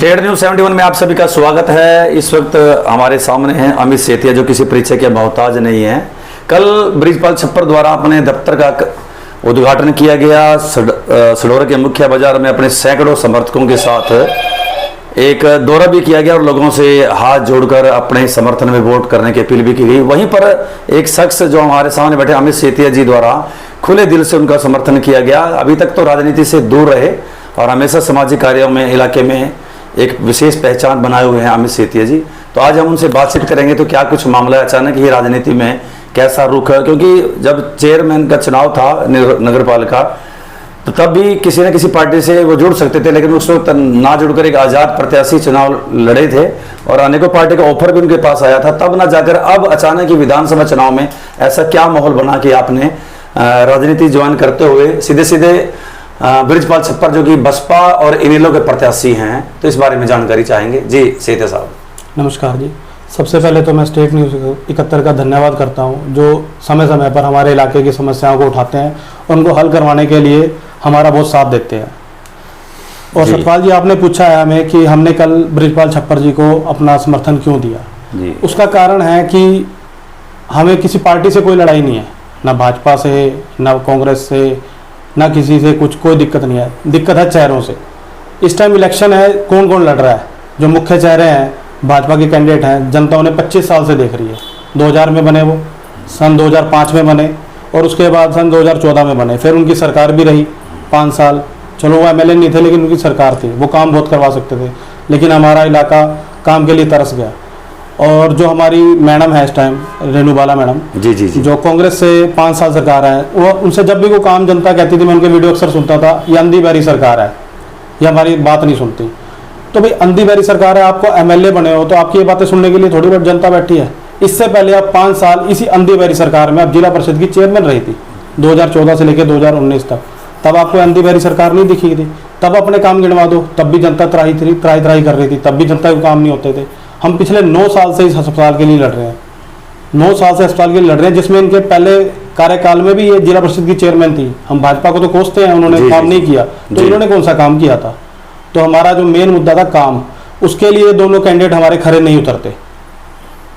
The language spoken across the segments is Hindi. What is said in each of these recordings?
स्टेट न्यूज 71 में आप सभी का स्वागत है। इस वक्त हमारे सामने हैं अमित सेतिया, जो किसी परिचय के मोहताज नहीं है। कल बृजपाल छप्पर द्वारा अपने दफ्तर का उद्घाटन किया गया। सडोरा के मुख्य बाजार में अपने सैकड़ों समर्थकों के साथ एक दौरा भी किया गया और लोगों से हाथ जोड़कर अपने समर्थन में वोट करने की अपील भी की गई। वहीं पर एक शख्स जो हमारे सामने बैठे अमित सेतिया जी द्वारा खुले दिल से उनका समर्थन किया गया। अभी तक तो राजनीति से दूर रहे और हमेशा सामाजिक कार्यों में इलाके में एक विशेष पहचान बनाए हुए हैं अमित सेतिया जी। तो आज हम उनसे बातचीत करेंगे तो क्या कुछ मामला है, अचानक ही राजनीति में कैसा रुख है। क्योंकि जब चेयरमैन का चुनाव था नगर पालिका, तो तब भी किसी न किसी पार्टी से वो जुड़ सकते थे, लेकिन उस वक्त ना जुड़कर एक आज़ाद प्रत्याशी चुनाव लड़े थे और अनेकों पार्टी का ऑफर भी उनके पास आया था। तब ना जाकर अब अचानक ही विधानसभा चुनाव में ऐसा क्या माहौल बना कि आपने राजनीति ज्वाइन करते हुए सीधे सीधे बृजपाल छप्पर जो कि बसपा और इनेलो के प्रत्याशी हैं, तो इस बारे में जानकारी चाहेंगे। जी सेतिया साहब नमस्कार जी। सबसे पहले तो मैं स्टेट न्यूज़ 71 का धन्यवाद करता हूं, जो समय समय पर हमारे इलाके की समस्याओं को उठाते हैं और उनको हल करवाने के लिए हमारा बहुत साथ देते हैं। और सतपाल जी, आपने पूछा है हमें कि हमने कल बृजपाल छप्पर जी को अपना समर्थन क्यों दिया जी। उसका कारण है कि हमें किसी पार्टी से कोई लड़ाई नहीं है, ना भाजपा से, ना कांग्रेस से, ना किसी से कुछ कोई दिक्कत नहीं है। दिक्कत है चेहरों से। इस टाइम इलेक्शन है, कौन कौन लड़ रहा है। जो मुख्य चेहरे हैं भाजपा के कैंडिडेट हैं, जनता उन्हें 25 साल से देख रही है। 2000 में बने, वो सन 2005 में बने और उसके बाद सन 2014 में बने। फिर उनकी सरकार भी रही 5 साल। चलो वो एमएलए नहीं थे, लेकिन उनकी सरकार थी, वो काम बहुत करवा सकते थे। लेकिन हमारा इलाका काम के लिए तरस गया। और जो हमारी मैडम है इस टाइम, रेणु बाला मैडम जी, जो कांग्रेस से 5 साल सरकार है, वो उनसे जब भी कोई काम जनता कहती थी, मैं उनके वीडियो अक्सर सुनता था, ये अंधी बहरी सरकार है, ये हमारी बात नहीं सुनती। तो भाई अंधी बहरी सरकार है, आपको एमएलए बने हो तो आपकी ये बातें सुनने के लिए थोड़ी बहुत जनता बैठी है। इससे पहले आप 5 साल इसी अंधी बहरी सरकार में आप जिला परिषद की चेयरमैन रही थी 2014 से लेकर 2019 तक। तब आपको अंधी बहरी सरकार नहीं दिखी थी। तब अपने काम गिनवा दो, तब भी जनता त्राही कर रही थी, तब भी जनता के काम नहीं होते थे। हम पिछले 9 साल से इस अस्पताल के लिए लड़ रहे हैं। 9 साल से अस्पताल के लिए लड़ रहे हैं, जिसमें इनके पहले कार्यकाल में भी ये जिला परिषद की चेयरमैन थी। हम भाजपा को तो कोसते हैं, उन्होंने काम नहीं किया, तो इन्होंने कौन सा काम किया था। तो हमारा जो मेन मुद्दा था काम, उसके लिए दोनों कैंडिडेट हमारे खड़े नहीं उतरते।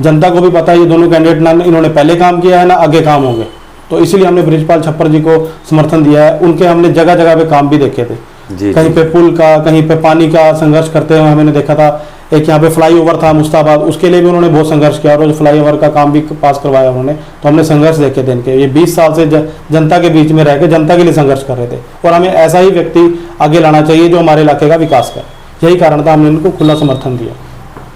जनता को भी पता है ये दोनों कैंडिडेट ना इन्होंने पहले काम किया है ना आगे काम होंगे। तो इसीलिए हमने बृजपाल छप्पर जी को समर्थन दिया है। उनके हमने जगह जगह पे काम भी देखे थे। कहीं पे पुल का, कहीं पे पानी का संघर्ष करते हुए हमने देखा था। एक यहाँ पे फ्लाईओवर था मुस्ताबाद, उसके लिए भी उन्होंने बहुत संघर्ष किया और फ्लाईओवर का काम भी पास करवाया उन्होंने। तो हमने संघर्ष देखे थे इनके। ये 20 साल से जनता के बीच में रह के जनता के लिए संघर्ष कर रहे थे और हमें ऐसा ही व्यक्ति आगे लाना चाहिए जो हमारे इलाके का विकास करे। यही कारण था, हमने इनको खुला समर्थन दिया।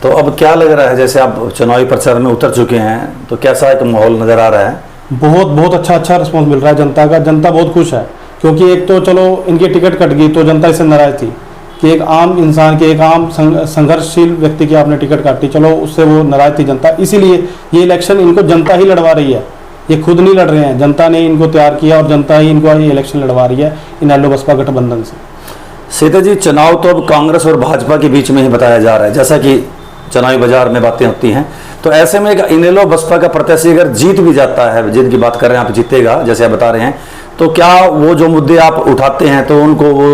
तो अब क्या लग रहा है, जैसे आप चुनावी प्रचार में उतर चुके हैं, तो कैसा एक माहौल नजर आ रहा है? बहुत अच्छा रिस्पॉन्स मिल रहा है जनता का। जनता बहुत खुश है, क्योंकि एक तो चलो इनकी टिकट कट गई तो जनता इससे नाराज थी कि एक आम इंसान की, एक आम संघर्षशील व्यक्ति की आपने टिकट काटी, चलो उससे वो नाराज थी जनता। इसीलिए ये इलेक्शन इनको जनता ही लड़वा रही है, ये खुद नहीं लड़ रहे हैं। जनता ने इनको तैयार किया और जनता ही इनको ये इलेक्शन लड़वा रही है इनेलो बसपा गठबंधन से। सेतिया जी, चुनाव तो अब कांग्रेस और भाजपा के बीच में ही बताया जा रहा है, जैसा कि चुनावी बाजार में बातें होती हैं। तो ऐसे में एक इनेलो बसपा का प्रत्याशी अगर जीत भी जाता है, जिनकी बात कर रहे हैं आप, जीतेगा जैसे आप बता रहे हैं, तो क्या वो जो मुद्दे आप उठाते हैं तो उनको वो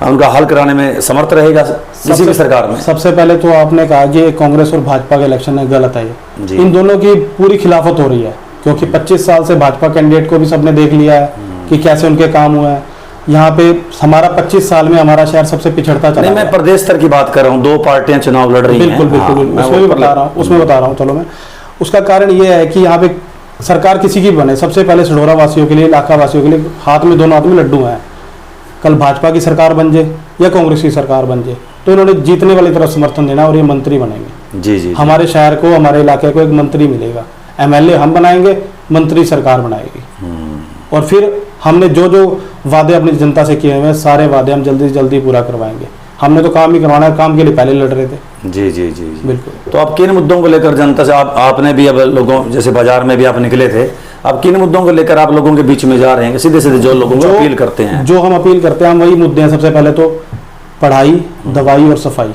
उनका हल कराने में समर्थ रहेगा किसी भी सरकार में? सबसे पहले तो आपने कहा कि कांग्रेस और भाजपा का इलेक्शन है, गलत है ये। इन दोनों की पूरी खिलाफत हो रही है, क्योंकि 25 साल से भाजपा कैंडिडेट को भी सबने देख लिया है कि कैसे उनके काम हुए हैं। यहाँ पे हमारा 25 साल में हमारा शहर सबसे पिछड़ता चला। नहीं, मैं प्रदेश स्तर की बात कर रहा हूँ, 2 पार्टियां चुनाव लड़ रही हैं। बिल्कुल उसमें भी बता रहा हूँ। चलो मैं उसका कारण ये है कि यहाँ पे सरकार किसी की बने, सबसे पहले सडोरा वासियों के लिए, इलाका वासियों के लिए हाथ में, दोनों हाथ में लड्डू हैं। कल भाजपा की सरकार बन जाए या कांग्रेस की सरकार बन जाए, तो इन्होंने जीतने वाली तरफ समर्थन देना और ये मंत्री बनेंगे। जी। हमारे शहर को, हमारे इलाके को एक मंत्री मिलेगा। एमएलए हम बनाएंगे, मंत्री सरकार बनाएगी। और फिर हमने जो वादे अपनी जनता से किए हुए हैं, सारे वादे हम जल्दी से जल्दी पूरा करवाएंगे। हमने तो काम ही करवाना है, काम के लिए पहले लड़ रहे थे। जी बिल्कुल। तो आप किन मुद्दों को लेकर जनता से, आपने भी अब लोगों, जैसे बाजार में भी आप निकले थे, आप किन मुद्दों को लेकर आप लोगों के बीच में जा रहे हैं, सीधे सीधे जो लोगों को अपील करते हैं? जो हम अपील करते हैं, हम वही मुद्दे हैं। सबसे पहले तो पढ़ाई, दवाई और सफाई,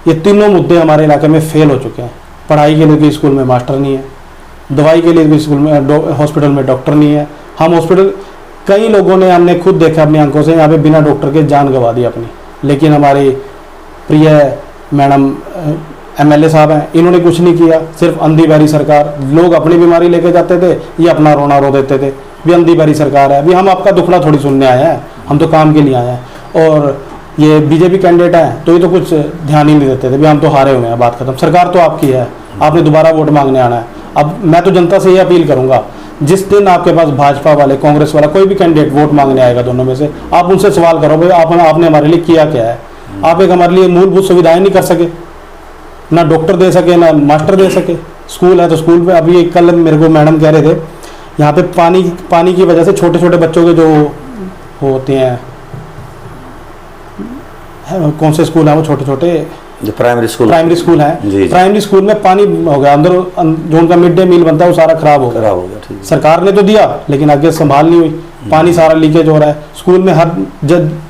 ये तीनों मुद्दे हमारे इलाके में फेल हो चुके हैं। पढ़ाई के लिए स्कूल में मास्टर नहीं है, दवाई के लिए स्कूल में, हॉस्पिटल में डॉक्टर नहीं है। हम हॉस्पिटल, कई लोगों ने, हमने खुद देखा अपनी आंखों से, यहाँ पे बिना डॉक्टर के जान गंवा दी अपनी। लेकिन हमारी प्रिय मैडम एमएलए साहब हैं, इन्होंने कुछ नहीं किया। सिर्फ अंधी बहरी सरकार, लोग अपनी बीमारी लेके जाते थे, ये अपना रोना रो देते थे भी अंधी बहरी सरकार है। अभी हम आपका दुखड़ा थोड़ी सुनने आए हैं, हम तो काम के लिए आए हैं। और ये बीजेपी कैंडिडेट हैं तो ये तो कुछ ध्यान ही नहीं देते थे, भी हम तो हारे हुए हैं, बात खत्म। सरकार तो आपकी है, आपने दोबारा वोट मांगने आना है। अब मैं तो जनता से ये अपील करूंगा, जिस दिन आपके पास भाजपा वाले, कांग्रेस वाला कोई भी कैंडिडेट वोट मांगने आएगा दोनों में से, आप उनसे सवाल करो भाई आपने हमारे लिए किया क्या है। आप एक हमारे लिए मूलभूत सुविधाएं नहीं कर सके, ना डॉक्टर दे सके, ना मास्टर दे सके। स्कूल है तो स्कूल में अभी कल मेरे को मैडम कह रहे थे, यहाँ पे पानी की वजह से छोटे छोटे बच्चों के जो होते हैं, कौन से स्कूल है वो छोटे छोटे जो प्राइमरी स्कूल है, प्राइमरी स्कूल में पानी हो गया, अंदर जो उनका मिड डे मील बनता है वो सारा खराब हो गया। ठीक। सरकार ने तो दिया लेकिन आगे संभाल नहीं हुई, पानी सारा लीकेज हो रहा है। स्कूल में हर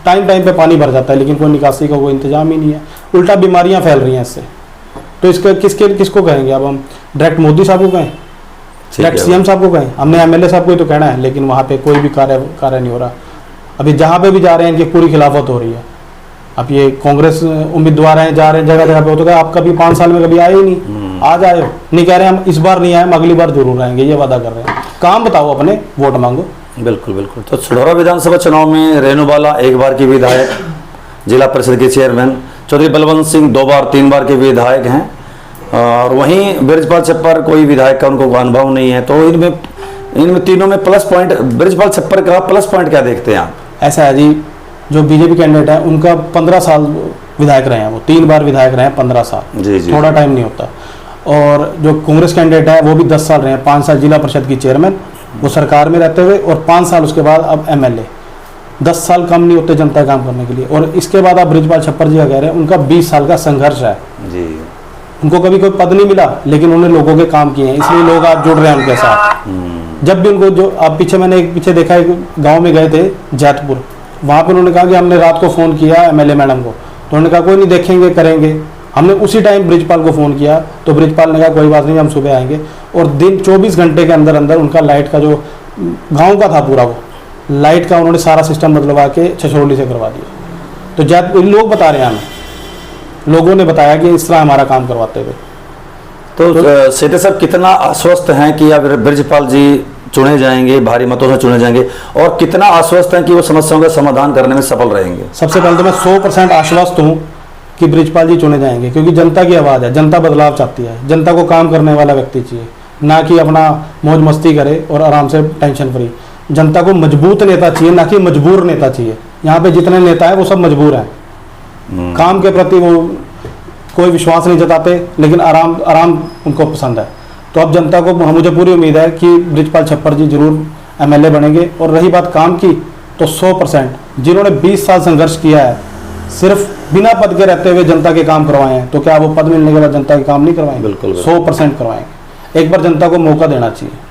टाइम पे पानी भर जाता है लेकिन कोई निकासी का कोई इंतजाम ही नहीं है, उल्टा बीमारियां फैल रही हैं इससे। तो इसके किसको कहेंगे? अब हम डायरेक्ट मोदी साहब को कहें, डायरेक्ट सीएम साहब को कहें? हमने एमएलए साहब को ही तो कहना है, लेकिन वहाँ पे कोई भी कार्य नहीं हो रहा। अभी जहाँ पे भी जा रहे हैं इनकी पूरी खिलाफत हो रही है। अब ये कांग्रेस उम्मीदवार हैं, जा रहे हैं जगह जगह पे, तो आप कभी 5 साल में कभी आए ही नहीं, आज आए हो। नहीं कह रहे हम इस बार नहीं आए, हम अगली बार जरूर आएंगे, ये वादा कर रहे हैं। काम बताओ अपने, वोट मांगो। बिल्कुल बिल्कुल। तो सढौरा विधानसभा चुनाव में रेणुबाला एक बार की विधायक, जिला परिषद के चेयरमैन चौधरी बलवंत सिंह 2 बार 3 बार के विधायक हैं, और वहीं ब्रिजपाल छप्पर कोई विधायक का उनको अनुभव नहीं है। तो इनमें तीनों में प्लस पॉइंट, ब्रिजपाल छप्पर का प्लस पॉइंट क्या देखते हैं आप? ऐसा है जी, जो बीजेपी कैंडिडेट है उनका 15 साल विधायक रहे हैं, वो 3 बार विधायक रहे हैं, 15 साल जी जी, थोड़ा टाइम नहीं होता। और जो कांग्रेस कैंडिडेट है वो भी 10 साल रहे हैं, 5 साल जिला परिषद की चेयरमैन, वो सरकार में रहते हुए, और 5 साल उसके बाद अब एमएलए। 10 साल कम नहीं होते जनता काम करने के लिए। और इसके बाद आप ब्रिजपाल छप्पर जी का कह रहे हैं, उनका 20 साल का संघर्ष है जी। उनको कभी कोई पद नहीं मिला लेकिन उन्होंने लोगों के काम किए हैं, इसलिए लोग आज जुड़ रहे हैं उनके साथ। जब भी उनको, जो आप मैंने पीछे देखा, एक गाँव में गए थे जैतपुर, वहाँ पे उन्होंने कहा कि हमने रात को फ़ोन किया एमएलए मैडम को, तो उन्होंने कहा कोई नहीं, देखेंगे करेंगे। हमने उसी टाइम ब्रिजपाल को फ़ोन किया तो ब्रिजपाल ने कहा कोई बात नहीं, हम सुबह आएंगे। और दिन 24 घंटे के अंदर अंदर उनका लाइट का, जो गांव का था पूरा, वो लाइट का उन्होंने सारा सिस्टम बदलवा के छछरौली से करवा दिया। तो जब लोग बता रहे हैं, हमें लोगों ने बताया कि इस तरह हमारा काम करवाते हुए। तो सेठे साहब कितना आश्वस्त हैं कि अब ब्रिजपाल जी चुने जाएंगे, भारी मतों से चुने जाएंगे, और कितना आश्वस्त हैं कि वो समस्याओं का समाधान करने में सफल रहेंगे? सबसे पहले तो मैं 100% आश्वस्त हूँ कि ब्रिजपाल जी चुने जाएंगे, क्योंकि जनता की आवाज़ है, जनता बदलाव चाहती है, जनता को काम करने वाला व्यक्ति चाहिए, ना कि अपना मौज मस्ती करे और आराम से टेंशन फ्री। जनता को मजबूत नेता चाहिए, ना कि मजबूर नेता चाहिए। यहाँ पे जितने नेता हैं वो सब मजबूर हैं, काम के प्रति वो कोई विश्वास नहीं जताते, लेकिन आराम उनको पसंद है। तो अब जनता को, मुझे पूरी उम्मीद है कि ब्रिजपाल छप्पर जी जरूर एमएलए बनेंगे। और रही बात काम की, तो 100% जिन्होंने 20 साल संघर्ष किया है, सिर्फ बिना पद के रहते हुए जनता के काम करवाए हैं, तो क्या वो पद मिलने के बाद जनता के काम नहीं करवाएंगे? बिल्कुल 100% करवाएंगे। एक बार जनता को मौका देना चाहिए।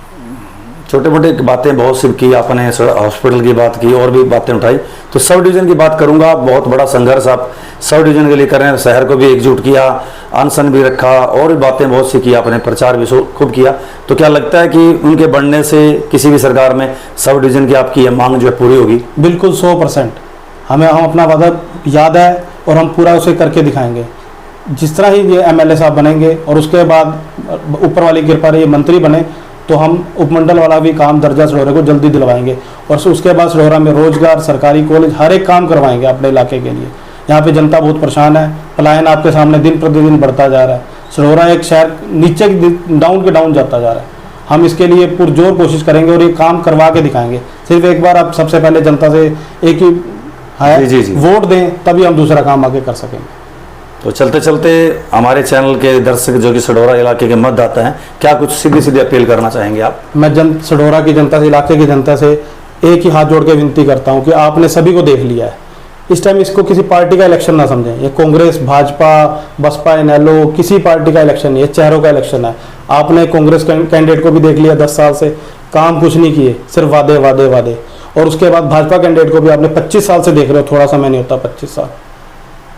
छोटे मोटे बातें बहुत सी की आपने, हॉस्पिटल की बात की और भी बातें उठाई, तो सब डिवीजन की बात करूंगा। बहुत बड़ा संघर्ष आप सब डिवीजन के लिए कर रहे हैं, शहर को भी एकजुट किया, अनशन भी रखा, और भी बातें बहुत सी की आपने, प्रचार भी खूब किया। तो क्या लगता है कि उनके बढ़ने से किसी भी सरकार में सब डिवीजन की आपकी मांग जो है पूरी होगी? बिल्कुल 100%। हम अपना वादा याद है और हम पूरा उसे करके दिखाएंगे। जिस तरह ही ये एमएलए साहब बनेंगे और उसके बाद ऊपर वाली कृपा रही मंत्री बने, तो हम उपमंडल वाला भी काम दर्जा सढौरा को जल्दी दिलवाएंगे। और उसके बाद सढौरा में रोजगार, सरकारी कॉलेज, हर एक काम करवाएंगे अपने इलाके के लिए। यहाँ पे जनता बहुत परेशान है, पलायन आपके सामने दिन प्रतिदिन बढ़ता जा रहा है। सढौरा एक शहर नीचे डाउन के डाउन जाता जा रहा है। हम इसके लिए पुरजोर कोशिश करेंगे और ये काम करवा के दिखाएंगे। सिर्फ एक बार आप सबसे पहले जनता से एक ही वोट दें, तभी हम दूसरा काम आगे कर सकेंगे। तो चलते चलते हमारे चैनल के दर्शक जो कि सढौरा इलाके के मतदाता हैं, क्या कुछ सीधी सीधी अपील करना चाहेंगे आप? मैं सढौरा की जनता से, इलाके की जनता से एक ही हाथ जोड़ के विनती करता हूं कि आपने सभी को देख लिया है। इस टाइम इसको किसी पार्टी का इलेक्शन ना समझें। ये कांग्रेस, भाजपा, बसपा, इनेलो, किसी पार्टी का इलेक्शन नहीं है, चेहरों का इलेक्शन है। आपने कांग्रेस कैंडिडेट को भी देख लिया, 10 साल से काम कुछ नहीं किए, सिर्फ वादे वादे वादे। और उसके बाद भाजपा कैंडिडेट को भी आपने 25 साल से देख रहे हो, थोड़ा समय नहीं होता 25 साल।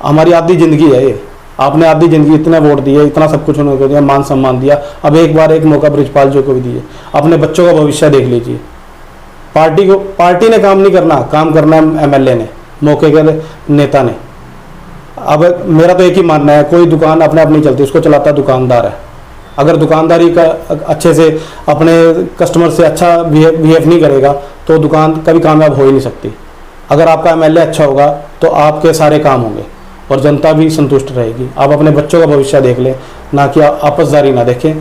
हमारी आधी जिंदगी है ये। आपने आधी जिंदगी इतने वोट दिए, इतना सब कुछ उन्होंने दिया, मान सम्मान दिया। अब एक बार एक मौका ब्रिजपाल जी को भी दिए। अपने बच्चों का भविष्य देख लीजिए। पार्टी ने काम नहीं करना, काम करना है एमएलए ने, मौके के नेता ने। अब मेरा तो एक ही मानना है, कोई दुकान अपने आप नहीं चलती, उसको चलाता दुकानदार है। अगर दुकानदारी का अच्छे से अपने कस्टमर से अच्छा बिहेव नहीं करेगा तो दुकान कभी कामयाब हो ही नहीं सकती। अगर आपका एमएलए अच्छा होगा तो आपके सारे काम होंगे और जनता भी संतुष्ट रहेगी। आप अपने बच्चों का भविष्य देख लें, ना कि आपसदारी ना देखें।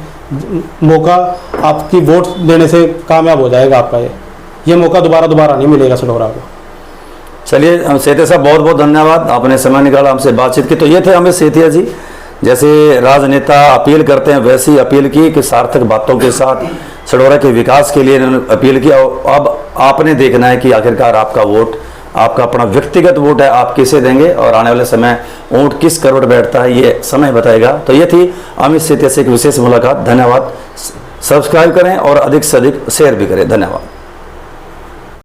मौका आपकी वोट देने से कामयाब हो जाएगा आपका, ये मौका दोबारा नहीं मिलेगा सढौरा को। चलिए सेठिया साहब, बहुत बहुत धन्यवाद, आपने समय निकाला हमसे बातचीत की। तो ये थे अमित सेठिया जी। जैसे राजनेता अपील करते हैं वैसी अपील की कि सार्थक बातों के साथ सढौरा के विकास के लिए इन्होंने अपील की। और अब आपने देखना है कि आखिरकार आपका वोट, आपका अपना व्यक्तिगत वोट है, आप किसे देंगे और आने वाले समय वोट किस करवट बैठता है ये समय बताएगा। तो ये थी अमित सेठिया से एक विशेष मुलाकात। धन्यवाद। सब्सक्राइब करें और अधिक से अधिक शेयर भी करें। धन्यवाद।